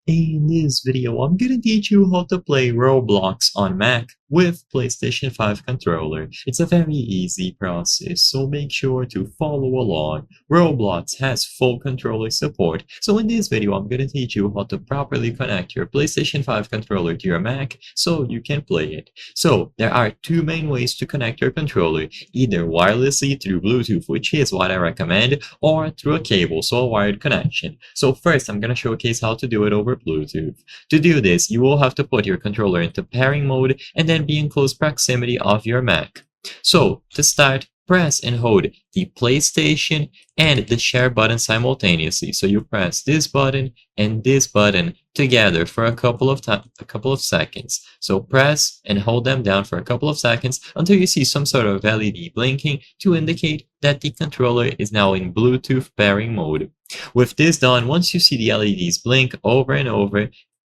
In this video, I'm gonna teach you how to play Roblox on Mac with PlayStation 5 controller. It's a very easy process, so make sure to follow along. Roblox has full controller support, so in this video, I'm gonna teach you how to properly connect your PlayStation 5 controller to your Mac so you can play it. So there are two main ways to connect your controller, either wirelessly through Bluetooth, which is what I recommend, or through a cable, so a wired connection. So first, I'm gonna showcase how to do it over Bluetooth. To do this, you will have to put your controller into pairing mode and then be in close proximity of your Mac. So to start, press and hold the PlayStation and the share button simultaneously. So you press this button and this button together for a couple of seconds. So press and hold them down for a couple of seconds until you see some sort of LED blinking to indicate that the controller is now in Bluetooth pairing mode. With this done, once you see the LEDs blink over and over,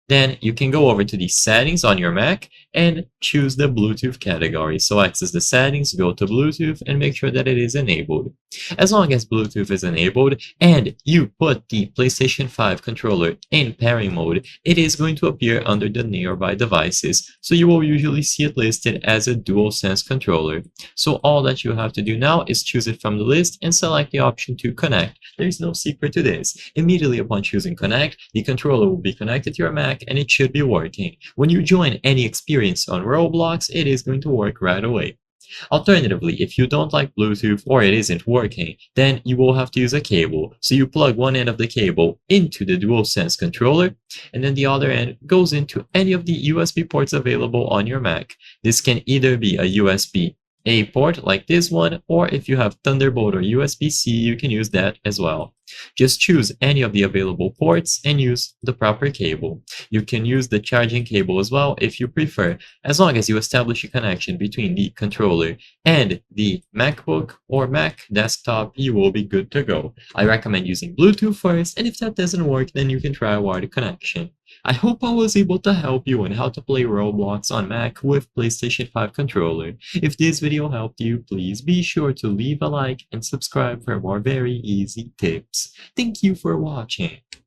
then you can go over to the settings on your Mac and choose the Bluetooth category. So access the settings, go to Bluetooth, and make sure that it is enabled. As long as Bluetooth is enabled and you put the PlayStation 5 controller in pairing mode, it is going to appear under the nearby devices. So you will usually see it listed as a DualSense controller. So all that you have to do now is choose it from the list and select the option to connect. There is no secret to this. Immediately upon choosing connect, the controller will be connected to your Mac and it should be working. When you join any experience on Roblox, it is going to work right away. Alternatively, if you don't like Bluetooth or it isn't working, then you will have to use a cable. So you plug one end of the cable into the DualSense controller, and then the other end goes into any of the USB ports available on your Mac. This can either be a USB-A port like this one, or if you have Thunderbolt or USB-C, you can use that as well. Just choose any of the available ports and use the proper cable. You can use the charging cable as well if you prefer. As long as you establish a connection between the controller and the MacBook or Mac desktop, you will be good to go. I recommend using Bluetooth first, and if that doesn't work, then you can try a wired connection. I hope I was able to help you on how to play Roblox on Mac with PlayStation 5 controller. If this video helped you, please be sure to leave a like and subscribe for more very easy tips. Thank you for watching.